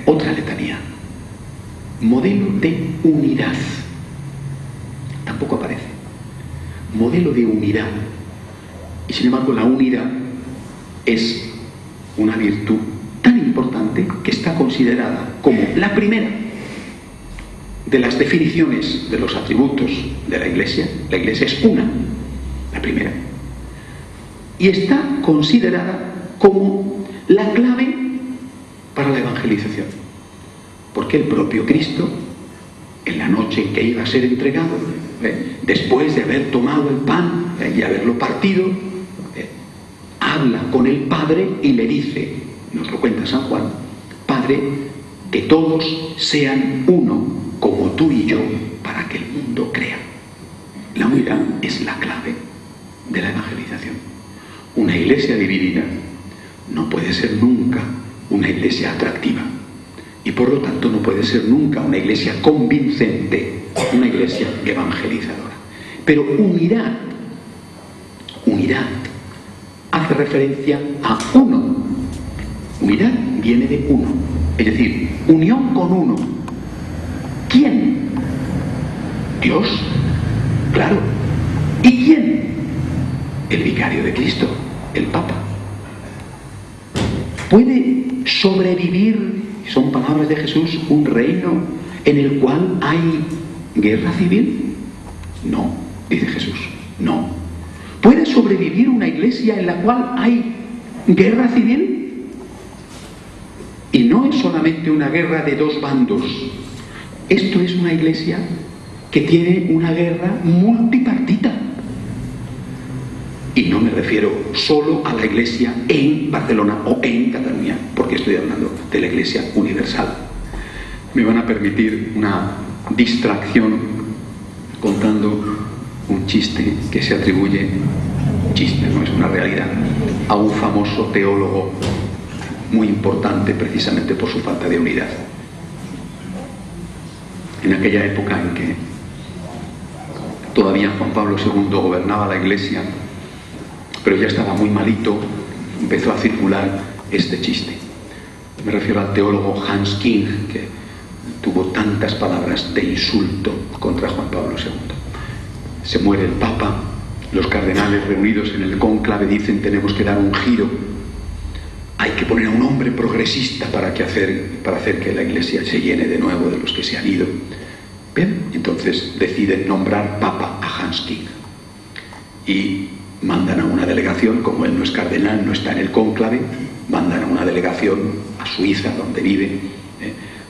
Otra letanía. Modelo de unidad. Tampoco aparece. Modelo de unidad. Y sin embargo la unidad es una virtud tan importante que está considerada como la primera de las definiciones de los atributos de la Iglesia. La Iglesia es una, la primera. Y está considerada como la clave para la evangelización. Porque el propio Cristo, en la noche en que iba a ser entregado, después de haber tomado el pan y haberlo partido, habla con el Padre y le dice, nos lo cuenta San Juan: Padre, que todos sean uno, como tú y yo, para que el mundo crea. La unidad es la clave de la evangelización. Una iglesia dividida no puede ser nunca una iglesia atractiva, y por lo tanto no puede ser nunca una iglesia convincente, una iglesia evangelizadora. Pero unidad hace referencia a uno. Unidad viene de uno, es decir, unión con uno. ¿Quién? Dios, claro. ¿Y quién? El vicario de Cristo, el Papa. ¿Puede sobrevivir, son palabras de Jesús, un reino en el cual hay guerra civil? No, dice Jesús, no. ¿Puede sobrevivir una iglesia en la cual hay guerra civil? Y no es solamente una guerra de dos bandos. Esto es una iglesia que tiene una guerra multipartita. Y no me refiero solo a la iglesia en Barcelona o en Cataluña, porque estoy hablando de la iglesia universal. Me van a permitir una distracción contando un chiste que se atribuye, chiste, no es una realidad, a un famoso teólogo muy importante precisamente por su falta de unidad. En aquella época en que todavía Juan Pablo II gobernaba la iglesia, pero ya estaba muy malito, empezó a circular este chiste. Me refiero al teólogo Hans King, que tuvo tantas palabras de insulto contra Juan Pablo II. Se muere el Papa, los cardenales reunidos en el cónclave dicen: tenemos que dar un giro, hay que poner a un hombre progresista para hacer que la iglesia se llene de nuevo de los que se han ido. Bien, entonces deciden nombrar Papa a Hans King y mandan a una delegación. Como él no es cardenal, no está en el cónclave, mandan a una delegación a Suiza, donde vive,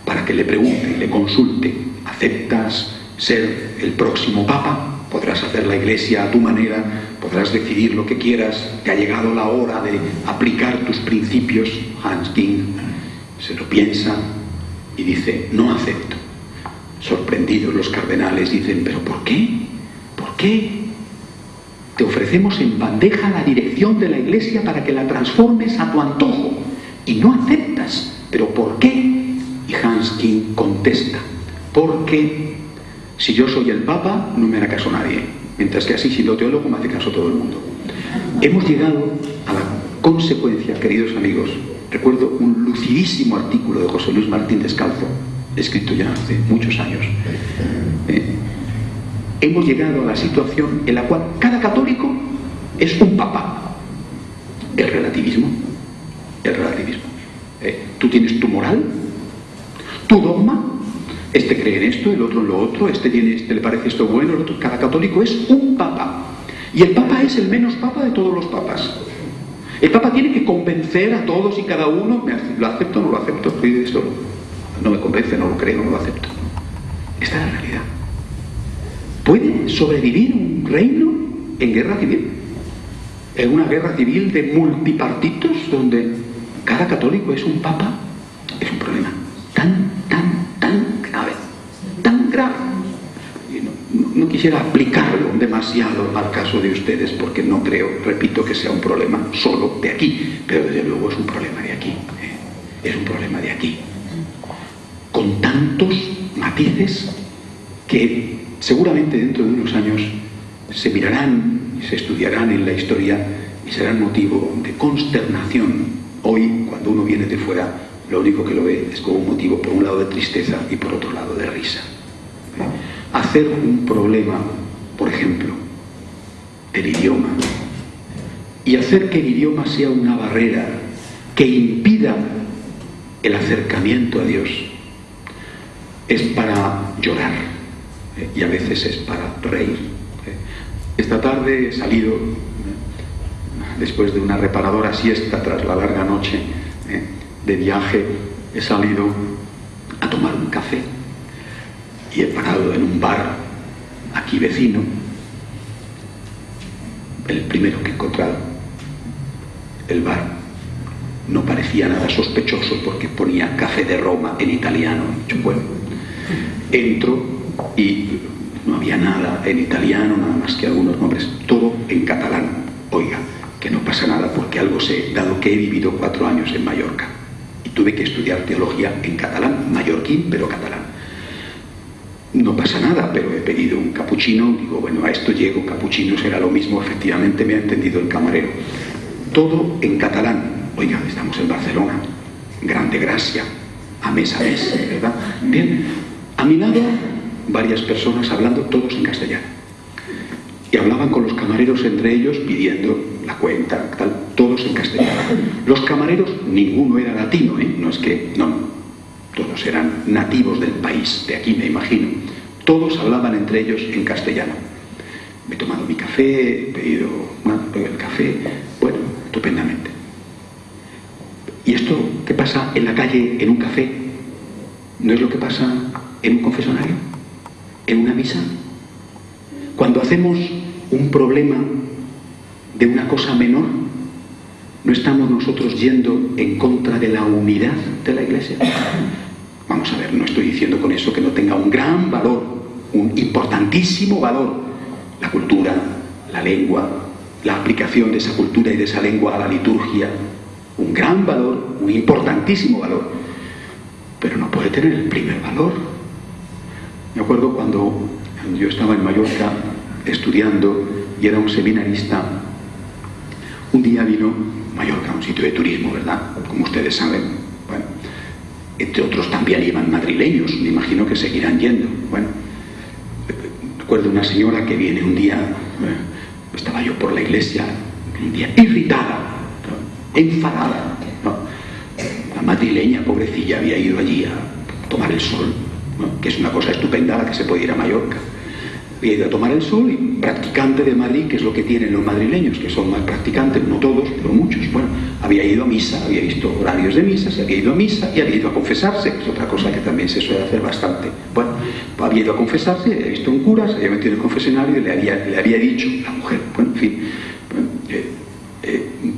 para que le pregunte y le consulte: ¿aceptas ser el próximo Papa? Podrás hacer la iglesia a tu manera, podrás decidir lo que quieras, te ha llegado la hora de aplicar tus principios. Hans King se lo piensa y dice: no acepto. Sorprendidos los cardenales dicen: ¿pero por qué? ¿Por qué? Te ofrecemos en bandeja la dirección de la iglesia para que la transformes a tu antojo y no aceptas. ¿Pero por qué? Y Hans King contesta: porque si yo soy el Papa, no me hará caso nadie, mientras que así, siendo teólogo, me hace caso todo el mundo. Hemos llegado a la consecuencia, queridos amigos. Recuerdo un lucidísimo artículo de José Luis Martín Descalzo, escrito ya hace muchos años. Hemos llegado a la situación en la cual cada católico es un papa. El relativismo. Tú tienes tu moral, tu dogma. Este cree en esto, el otro en lo otro, este le parece esto bueno, el otro. Cada católico es un papa. Y el papa es el menos papa de todos los papas. El papa tiene que convencer a todos y cada uno. ¿Lo acepto o no lo acepto? Soy de esto. No me convence, no lo creo, no lo acepto. Esta es la realidad. ¿Puede sobrevivir un reino en guerra civil? En una guerra civil de multipartitos donde cada católico es un papa. Es un problema tan grave. Y no quisiera aplicarlo demasiado al caso de ustedes, porque no creo, repito, que sea un problema solo de aquí, pero desde luego es un problema de aquí. Es un problema de aquí, con tantos matices que seguramente dentro de unos años se mirarán y se estudiarán en la historia y serán motivo de consternación. Hoy, cuando uno viene de fuera, lo único que lo ve es como un motivo, por un lado, de tristeza y por otro lado, de risa. Hacer un problema, por ejemplo, del idioma, y hacer que el idioma sea una barrera que impida el acercamiento a Dios, es para llorar, y a veces es para reír. Esta tarde he salido, después de una reparadora siesta tras la larga noche de viaje, he salido a tomar un café y he parado en un bar aquí vecino, el primero que he encontrado. El bar no parecía nada sospechoso porque ponía café de Roma en italiano. He dicho, bueno, entro y no había nada en italiano, nada más que algunos nombres, todo en catalán. Oiga, que no pasa nada porque algo sé, dado que he vivido 4 años en Mallorca y tuve que estudiar teología en catalán, mallorquín, pero catalán. No pasa nada, pero he pedido un cappuccino, digo, bueno, a esto llego, cappuccino será lo mismo, efectivamente me ha entendido el camarero. Todo en catalán. Oiga, estamos en Barcelona, grande gracia, a mes, ¿verdad? Bien, a mi lado, varias personas hablando, todos en castellano. Y hablaban con los camareros entre ellos, pidiendo la cuenta, tal, todos en castellano. Los camareros, ninguno era latino, no es que, no. Todos eran nativos del país, de aquí me imagino. Todos hablaban entre ellos en castellano. Me he tomado mi café, he pedido el café, bueno, estupendamente. ¿Y esto qué pasa en la calle, en un café? ¿No es lo que pasa en un confesionario? ¿En una misa? Cuando hacemos un problema de una cosa menor, ¿no estamos nosotros yendo en contra de la unidad de la Iglesia? Vamos a ver, no estoy diciendo con eso que no tenga un gran valor, un importantísimo valor, la cultura, la lengua, la aplicación de esa cultura y de esa lengua a la liturgia, un gran valor, un importantísimo valor, pero no puede tener el primer valor. Me acuerdo cuando yo estaba en Mallorca estudiando y era un seminarista, un día vino Mallorca, un sitio de turismo, ¿verdad? Como ustedes saben. Bueno, entre otros también iban madrileños, me imagino que seguirán yendo. Bueno, recuerdo una señora que viene un día, estaba yo por la iglesia, un día irritada, ¿no? Enfadada, ¿no? La madrileña, pobrecilla, había ido allí a tomar el sol, ¿no? Que es una cosa estupenda a la que se puede ir a Mallorca. Había ido a tomar el sol y practicante de Madrid, que es lo que tienen los madrileños, que son más practicantes, no todos, pero muchos. Bueno, había ido a misa, había visto horarios de misa, se había ido a misa y había ido a confesarse, que es otra cosa que también se suele hacer bastante. Bueno, había ido a confesarse, había visto un cura, se había metido en el confesionario y le había dicho, la mujer, bueno, en fin,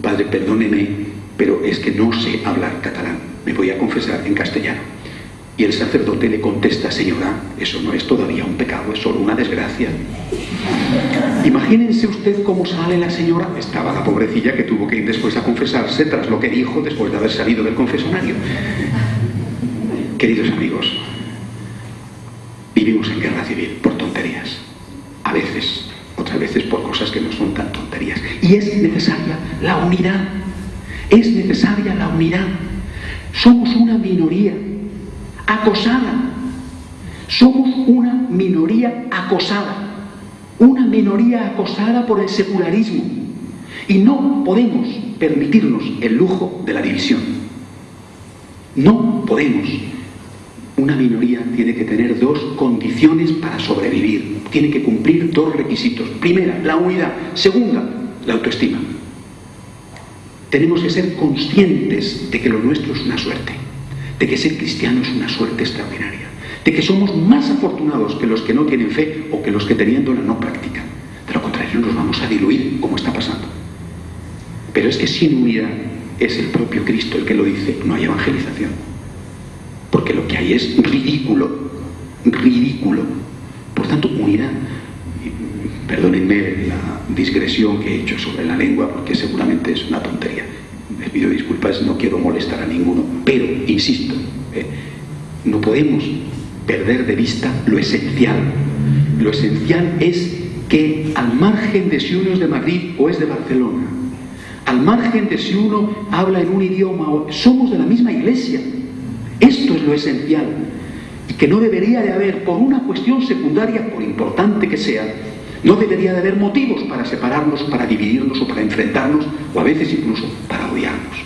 padre, perdóneme, pero es que no sé hablar catalán, me voy a confesar en castellano. Y el sacerdote le contesta, señora, eso no es todavía un pecado, es solo una desgracia. Imagínense usted cómo sale la señora. Estaba la pobrecilla que tuvo que ir después a confesarse tras lo que dijo después de haber salido del confesionario. Queridos amigos, vivimos en guerra civil por tonterías. A veces, otras veces por cosas que no son tan tonterías. Y es necesaria la unidad. Es necesaria la unidad. Somos una minoría acosada. Somos una minoría acosada. Una minoría acosada por el secularismo. Y no podemos permitirnos el lujo de la división. No podemos. Una minoría tiene que tener 2 condiciones para sobrevivir. Tiene que cumplir 2 requisitos. Primera, la unidad. Segunda, la autoestima. Tenemos que ser conscientes de que lo nuestro es una suerte. De que ser cristiano es una suerte extraordinaria, de que somos más afortunados que los que no tienen fe o que los que teniéndola no practican. De lo contrario nos vamos a diluir, como está pasando. Pero es que sin unidad, es el propio Cristo el que lo dice, no hay evangelización. Porque lo que hay es ridículo, ridículo. Por tanto, unidad. Perdónenme la digresión que he hecho sobre la lengua, porque seguramente es una tontería. Les pido disculpas, no quiero molestar a ninguno, pero, insisto, no podemos perder de vista lo esencial. Lo esencial es que, al margen de si uno es de Madrid o es de Barcelona, al margen de si uno habla en un idioma, somos de la misma iglesia. Esto es lo esencial, y que no debería de haber, por una cuestión secundaria, por importante que sea, no debería de haber motivos para separarnos, para dividirnos o para enfrentarnos, o a veces incluso para odiarnos.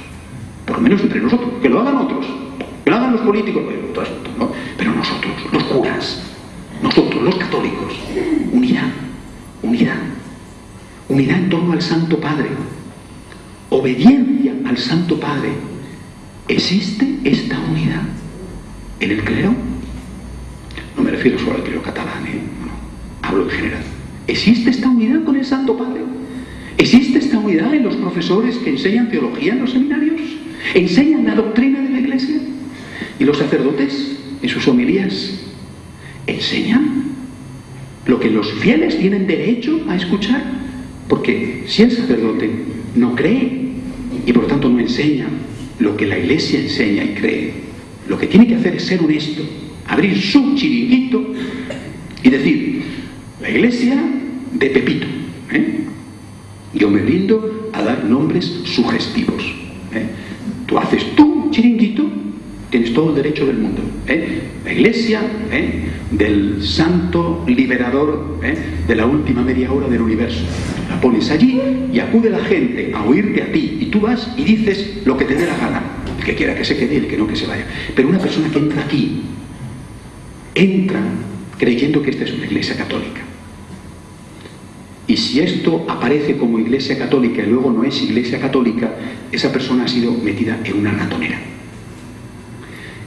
Por lo menos entre nosotros, que lo hagan otros, que lo hagan los políticos, ¿no? Pero nosotros, los curas, nosotros, los católicos, unidad, unidad, unidad en torno al Santo Padre, obediencia al Santo Padre. ¿Existe esta unidad en el clero? No me refiero solo al clero catalán, no, hablo en general. ¿Existe esta unidad con el Santo Padre? ¿Existe esta unidad en los profesores que enseñan teología en los seminarios? ¿Enseñan la doctrina de la Iglesia? ¿Y los sacerdotes en sus homilías enseñan lo que los fieles tienen derecho a escuchar? Porque si el sacerdote no cree y por lo tanto no enseña lo que la Iglesia enseña y cree, lo que tiene que hacer es ser honesto, abrir su chiringuito y decir: la Iglesia de Pepito, yo me rindo a dar nombres sugestivos. Tú haces tu chiringuito, tienes todo el derecho del mundo. La Iglesia del santo liberador de la última media hora del universo. La pones allí y acude la gente a oírte a ti, y tú vas y dices lo que te dé la gana. El que quiera que se quede y el que no, que se vaya. Pero una persona que entra aquí, entra creyendo que esta es una Iglesia católica. Y si esto aparece como Iglesia católica y luego no es Iglesia católica, esa persona ha sido metida en una ratonera.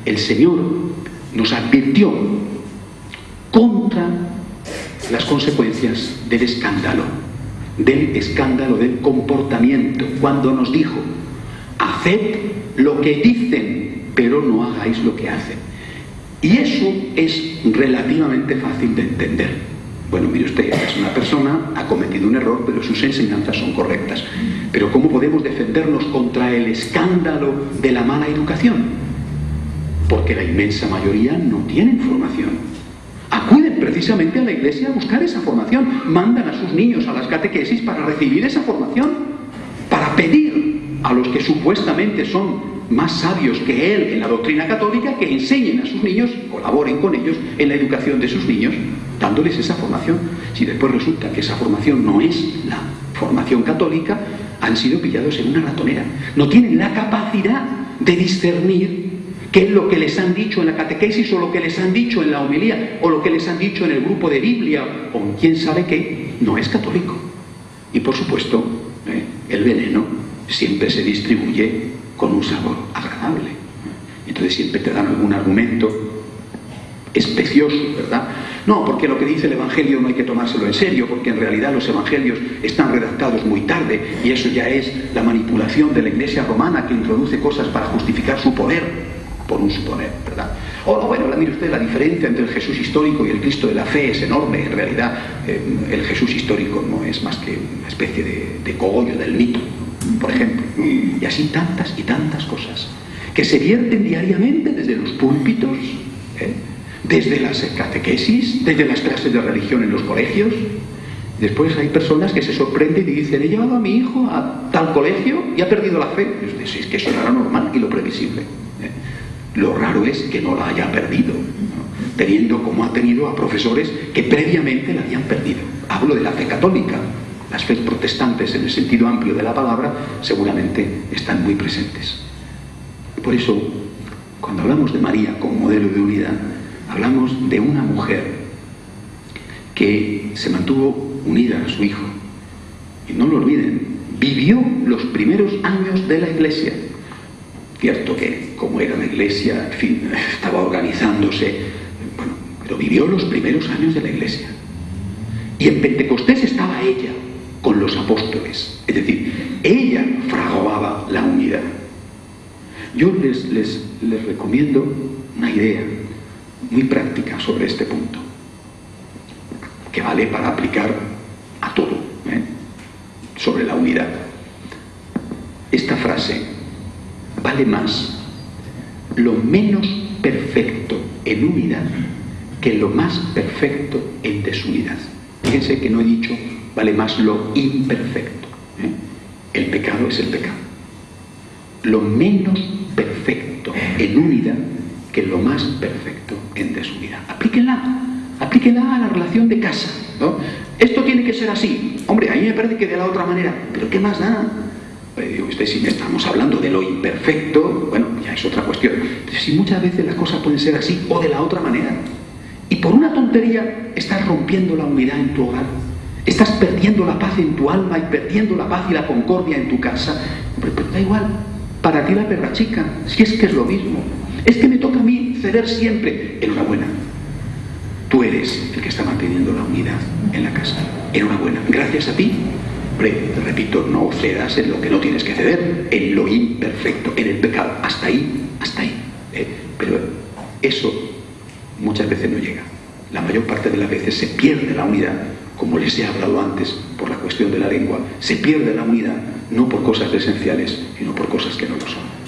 El Señor nos advirtió contra las consecuencias del escándalo del comportamiento, cuando nos dijo: haced lo que dicen, pero no hagáis lo que hacen. Y eso es relativamente fácil de entender. Bueno, mire usted, es una persona, ha cometido un error, pero sus enseñanzas son correctas. Pero ¿cómo podemos defendernos contra el escándalo de la mala educación? Porque la inmensa mayoría no tienen formación. Acuden precisamente a la Iglesia a buscar esa formación. Mandan a sus niños a las catequesis para recibir esa formación, para pedir a los que supuestamente son más sabios que él en la doctrina católica que enseñen a sus niños, colaboren con ellos en la educación de sus niños, dándoles esa formación. Si después resulta que esa formación no es la formación católica, han sido pillados en una ratonera. No tienen la capacidad de discernir qué es lo que les han dicho en la catequesis, o lo que les han dicho en la homilía, o lo que les han dicho en el grupo de Biblia, o quién sabe qué. No es católico. Y por supuesto, el veneno siempre se distribuye con un sabor agradable. Entonces siempre te dan algún argumento especioso, ¿verdad? No, porque lo que dice el Evangelio no hay que tomárselo en serio, porque en realidad los Evangelios están redactados muy tarde, y eso ya es la manipulación de la Iglesia romana, que introduce cosas para justificar su poder, por un suponer, ¿verdad? O no, bueno, mire usted, la diferencia entre el Jesús histórico y el Cristo de la fe es enorme. En realidad el Jesús histórico no es más que una especie de cogollo del mito, por ejemplo. Y así tantas y tantas cosas que se vierten diariamente desde los púlpitos, desde las catequesis, desde las clases de religión en los colegios. Después hay personas que se sorprenden y dicen: he llevado a mi hijo a tal colegio y ha perdido la fe. Y usted, sí, es que eso era lo normal y lo previsible. Lo raro es que no la haya perdido, ¿no? Teniendo como ha tenido a profesores que previamente la habían perdido. Hablo de la fe católica. Las fes protestantes, en el sentido amplio de la palabra, seguramente están muy presentes. Por eso, cuando hablamos de María como modelo de unidad, hablamos de una mujer que se mantuvo unida a su hijo. Y no lo olviden, vivió los primeros años de la Iglesia. Cierto que, como era la Iglesia, en fin, estaba organizándose, bueno, pero vivió los primeros años de la Iglesia. Y en Pentecostés estaba ella con los apóstoles, es decir, ella fraguaba la unidad. Yo les recomiendo una idea muy práctica sobre este punto, que vale para aplicar a todo, sobre la unidad. Esta frase: vale más lo menos perfecto en unidad que lo más perfecto en desunidad. Fíjense que no he dicho vale más lo imperfecto. El pecado es el pecado. Lo menos perfecto en unidad que lo más perfecto en su vida. Aplíquenla a la relación de casa, ¿no? Esto tiene que ser así. Hombre, a mí me parece que de la otra manera, pero ¿qué más da? Usted, si estamos hablando de lo imperfecto, bueno, ya es otra cuestión. Pero si muchas veces las cosas pueden ser así o de la otra manera. Y por una tontería estás rompiendo la unidad en tu hogar. Estás perdiendo la paz en tu alma y perdiendo la paz y la concordia en tu casa. Hombre, pues da igual. Para ti la perra chica, si es que es lo mismo. Es que me toca a mí ceder siempre. Enhorabuena. Tú eres el que está manteniendo la unidad en la casa. Enhorabuena. Gracias a ti. Hombre, repito, no cedas en lo que no tienes que ceder, en lo imperfecto, en el pecado. Hasta ahí, hasta ahí. Pero eso muchas veces no llega. La mayor parte de las veces se pierde la unidad, como les he hablado antes, por la cuestión de la lengua. Se pierde la unidad, no por cosas esenciales, sino por cosas que no lo son.